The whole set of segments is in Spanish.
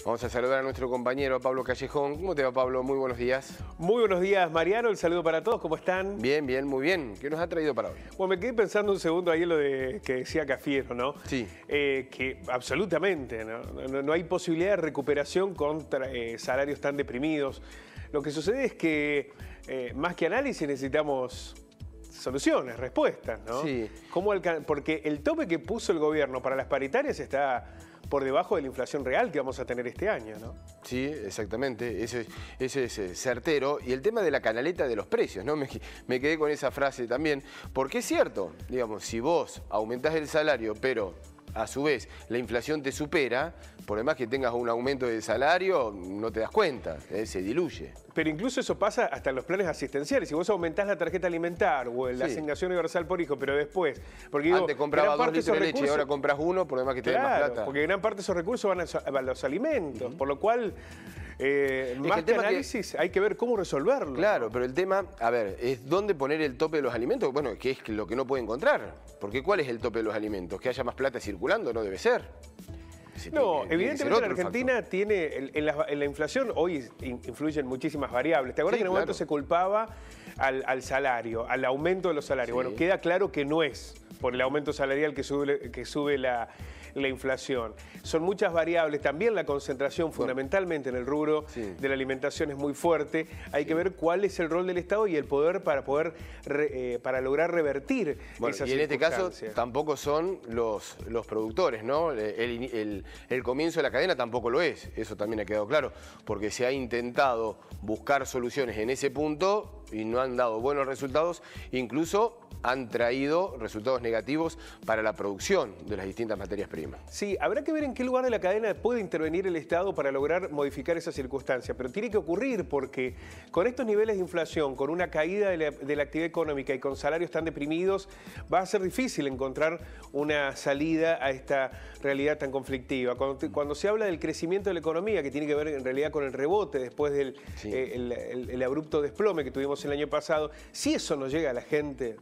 Vamos a saludar a nuestro compañero Pablo Callejón. ¿Cómo te va, Pablo? Muy buenos días. Muy buenos días, Mariano. El saludo para todos. ¿Cómo están? Bien, bien, muy bien. ¿Qué nos ha traído para hoy? Bueno, me quedé pensando un segundo ahí en lo de que decía Cafiero, ¿no? Sí. Que absolutamente, no hay posibilidad de recuperación contra salarios tan deprimidos. Lo que sucede es que más que análisis necesitamos soluciones, respuestas, ¿no? Sí. Porque el tope que puso el gobierno para las paritarias está por debajo de la inflación real que vamos a tener este año, ¿no? Sí, exactamente, eso es certero. Y el tema de la canaleta de los precios, ¿no? Me quedé con esa frase también, porque es cierto, digamos, si vos aumentás el salario, pero a su vez la inflación te supera, por más que tengas un aumento de salario, no te das cuenta, se diluye. Pero incluso eso pasa hasta en los planes asistenciales. Si vos aumentás la tarjeta alimentar o la asignación universal por hijo, pero después... Porque digo, antes compraba 2 litros de leche y ahora compras uno, por demás que te den más plata. Porque gran parte de esos recursos van a los alimentos, por lo cual... más que análisis, hay que ver cómo resolverlo. Claro, pero el tema, a ver, es dónde poner el tope de los alimentos, bueno, que es lo que no puede encontrar. Porque ¿cuál es el tope de los alimentos? ¿Que haya más plata circulando? No debe ser. No, evidentemente la Argentina tiene, en la inflación hoy influyen muchísimas variables. ¿Te acuerdas que en un momento se culpaba al salario, al aumento de los salarios? Sí. Bueno, queda claro que no es por el aumento salarial que sube la inflación. Son muchas variables, también la concentración fundamentalmente en el rubro de la alimentación es muy fuerte. Hay que ver cuál es el rol del Estado y el poder para lograr revertir esas y en este caso circunstancias. tampoco son los productores, ¿no? El comienzo de la cadena tampoco lo es, eso también ha quedado claro, porque se ha intentado buscar soluciones en ese punto y no han dado buenos resultados, incluso han traído resultados negativos para la producción de las distintas materias primas. Sí, habrá que ver en qué lugar de la cadena puede intervenir el Estado para lograr modificar esa circunstancia, pero tiene que ocurrir porque con estos niveles de inflación, con una caída de la actividad económica y con salarios tan deprimidos, va a ser difícil encontrar una salida a esta realidad tan conflictiva. Cuando se habla del crecimiento de la economía, que tiene que ver en realidad con el rebote después del el abrupto desplome que tuvimos el año pasado, si eso no llega a la gente...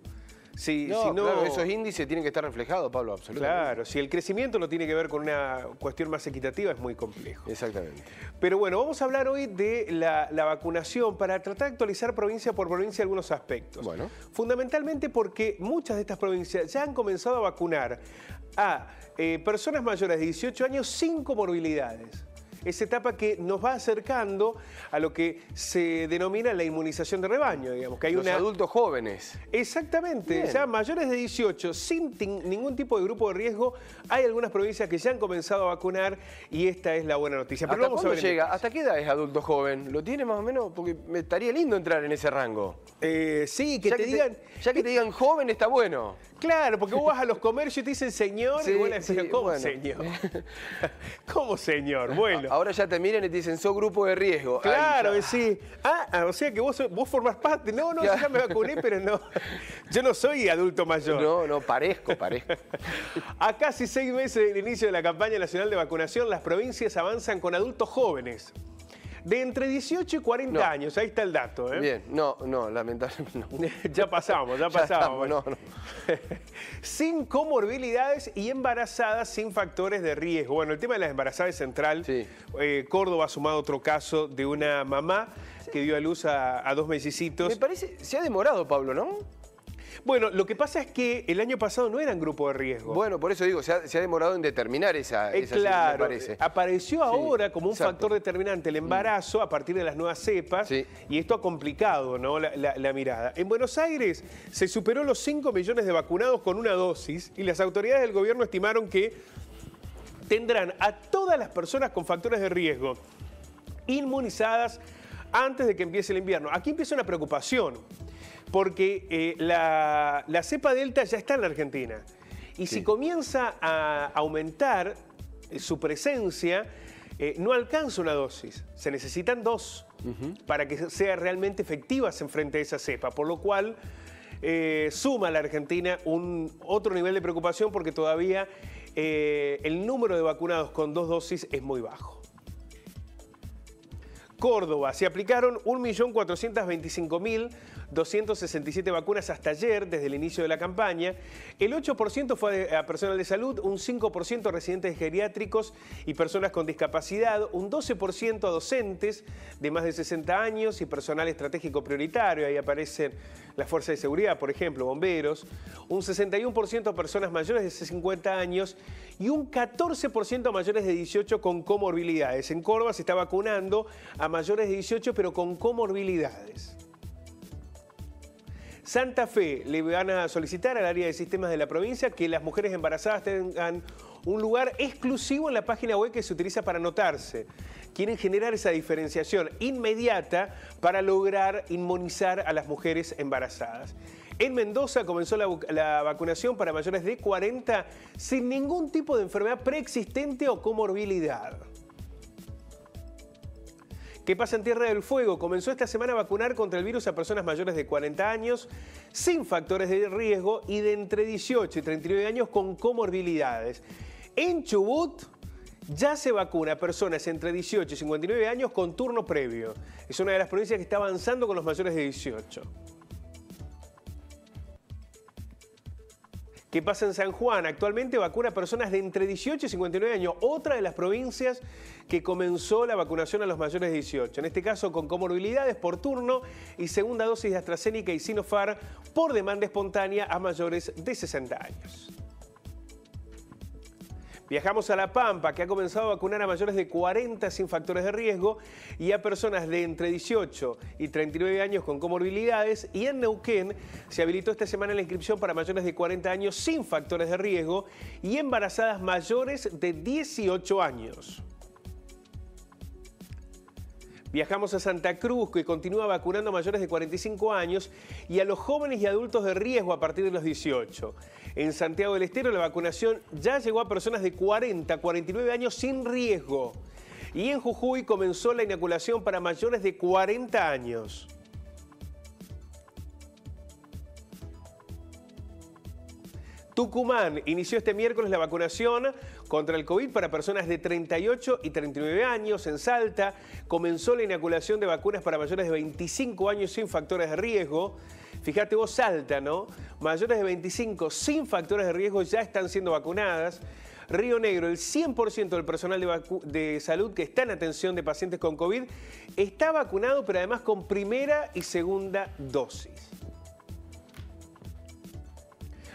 Claro, esos índices tienen que estar reflejados, Pablo, absolutamente. Claro, si el crecimiento no tiene que ver con una cuestión más equitativa, es muy complejo. Exactamente. Pero bueno, vamos a hablar hoy de la vacunación para tratar de actualizar provincia por provincia algunos aspectos. Bueno. Fundamentalmente porque muchas de estas provincias ya han comenzado a vacunar a personas mayores de 18 años sin comorbilidades. Esa etapa que nos va acercando a lo que se denomina la inmunización de rebaño, digamos. Que hay los adultos jóvenes. Exactamente, Bien. ya mayores de 18, sin ningún tipo de grupo de riesgo, hay algunas provincias que ya han comenzado a vacunar y esta es la buena noticia. Pero ¿Hasta vamos a ver llega? ¿Hasta qué edad es adulto joven? ¿Lo tiene más o menos? Porque me estaría lindo entrar en ese rango. Sí, que te digan... Ya que te digan joven está bueno. Claro, porque vos vas a los comercios y te dicen señor, y vos le decís, ¿cómo bueno. Señor? ¿Cómo señor? Bueno. Ahora ya te miran y te dicen, sos grupo de riesgo. Claro, sí. O sea que vos formás parte. No, claro. Ya me vacuné, pero no. Yo no soy adulto mayor. No, parezco. A casi 6 meses del inicio de la campaña nacional de vacunación, las provincias avanzan con adultos jóvenes. De entre 18 y 40 años, ahí está el dato. Bien, lamentablemente no. Ya pasamos. No. Sin comorbilidades y embarazadas sin factores de riesgo. Bueno, el tema de las embarazadas es central. Sí. Córdoba ha sumado otro caso de una mamá que dio a luz a 2 mesecitos. Me parece, se ha demorado, Pablo, ¿no? Bueno, lo que pasa es que el año pasado no eran grupo de riesgo. Bueno, por eso digo, se ha demorado en determinar esa claro, me parece. Apareció ahora como un factor determinante el embarazo a partir de las nuevas cepas y esto ha complicado, ¿no? la mirada. En Buenos Aires se superó los 5 millones de vacunados con una dosis y las autoridades del gobierno estimaron que tendrán a todas las personas con factores de riesgo inmunizadas antes de que empiece el invierno. Aquí empieza una preocupación. Porque la cepa Delta ya está en la Argentina. Y si comienza a aumentar su presencia, no alcanza una dosis. Se necesitan 2 para que sean realmente efectivas en frente a esa cepa. Por lo cual suma a la Argentina otro nivel de preocupación porque todavía el número de vacunados con 2 dosis es muy bajo. Córdoba, se aplicaron 1.425.000 267 vacunas hasta ayer, desde el inicio de la campaña. El 8% fue a personal de salud, un 5% a residentes geriátricos y personas con discapacidad, un 12% a docentes de más de 60 años y personal estratégico prioritario. Ahí aparecen las fuerzas de seguridad, por ejemplo, bomberos. Un 61% a personas mayores de 50 años y un 14% a mayores de 18 con comorbilidades. En Córdoba se está vacunando a mayores de 18 pero con comorbilidades. Santa Fe le van a solicitar al área de sistemas de la provincia que las mujeres embarazadas tengan un lugar exclusivo en la página web que se utiliza para anotarse. Quieren generar esa diferenciación inmediata para lograr inmunizar a las mujeres embarazadas. En Mendoza comenzó la vacunación para mayores de 40 sin ningún tipo de enfermedad preexistente o comorbilidad. ¿Qué pasa en Tierra del Fuego? Comenzó esta semana a vacunar contra el virus a personas mayores de 40 años, sin factores de riesgo y de entre 18 y 39 años con comorbilidades. En Chubut ya se vacuna a personas entre 18 y 59 años con turno previo. Es una de las provincias que está avanzando con los mayores de 18. ¿Qué pasa en San Juan? Actualmente vacuna a personas de entre 18 y 59 años, otra de las provincias que comenzó la vacunación a los mayores de 18. En este caso con comorbilidades por turno y segunda dosis de AstraZeneca y Sinopharm por demanda espontánea a mayores de 60 años. Viajamos a La Pampa, que ha comenzado a vacunar a mayores de 40 sin factores de riesgo y a personas de entre 18 y 39 años con comorbilidades. Y en Neuquén se habilitó esta semana la inscripción para mayores de 40 años sin factores de riesgo y embarazadas mayores de 18 años. Viajamos a Santa Cruz, que continúa vacunando a mayores de 45 años y a los jóvenes y adultos de riesgo a partir de los 18. En Santiago del Estero la vacunación ya llegó a personas de 40 a 49 años sin riesgo. Y en Jujuy comenzó la inoculación para mayores de 40 años. Tucumán inició este miércoles la vacunación contra el COVID para personas de 38 y 39 años. En Salta comenzó la inoculación de vacunas para mayores de 25 años sin factores de riesgo. Fíjate vos, Salta, ¿no? Mayores de 25 sin factores de riesgo ya están siendo vacunadas. Río Negro, el 100% del personal de salud que está en atención de pacientes con COVID está vacunado, pero además con primera y segunda dosis.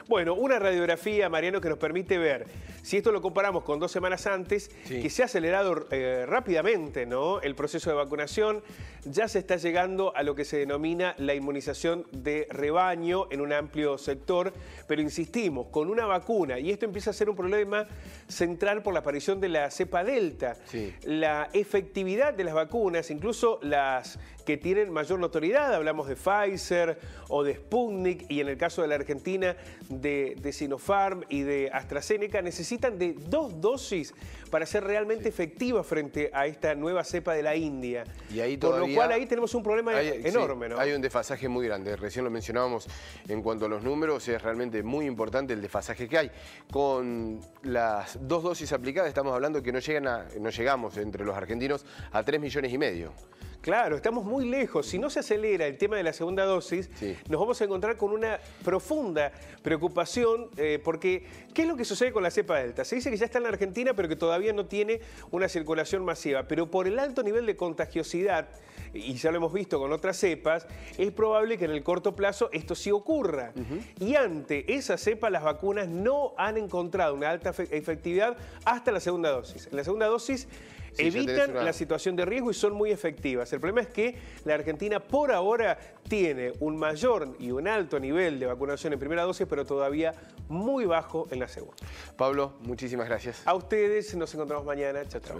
Bueno, una radiografía, Mariano, que nos permite ver, si esto lo comparamos con 2 semanas antes, sí, que se ha acelerado rápidamente, ¿no?, el proceso de vacunación. Ya se está llegando a lo que se denomina la inmunización de rebaño en un amplio sector, pero insistimos, con una vacuna, y esto empieza a ser un problema central por la aparición de la cepa Delta. Sí. La efectividad de las vacunas, incluso las que tienen mayor notoriedad, hablamos de Pfizer o de Sputnik, y en el caso de la Argentina de Sinopharm y de AstraZeneca, necesitan de 2 dosis para ser realmente efectivas frente a esta nueva cepa de la India. Y ahí todavía, por lo cual ahí tenemos un problema enorme, ¿no? Hay un desfasaje muy grande, recién lo mencionábamos en cuanto a los números, es realmente muy importante el desfasaje que hay. Con las 2 dosis aplicadas estamos hablando que no llegamos entre los argentinos a 3,5 millones. Claro, estamos muy lejos. Si no se acelera el tema de la segunda dosis, sí, nos vamos a encontrar con una profunda preocupación, porque ¿qué es lo que sucede con la cepa Delta? Se dice que ya está en la Argentina, pero que todavía no tiene una circulación masiva. Pero por el alto nivel de contagiosidad, y ya lo hemos visto con otras cepas, es probable que en el corto plazo esto sí ocurra. Y ante esa cepa, las vacunas no han encontrado una alta efectividad hasta la segunda dosis. En la segunda dosis evitan la situación de riesgo y son muy efectivas. El problema es que la Argentina por ahora tiene un mayor y un alto nivel de vacunación en primera dosis, pero todavía muy bajo en la segunda. Pablo, muchísimas gracias. A ustedes, nos encontramos mañana. Chao, chao.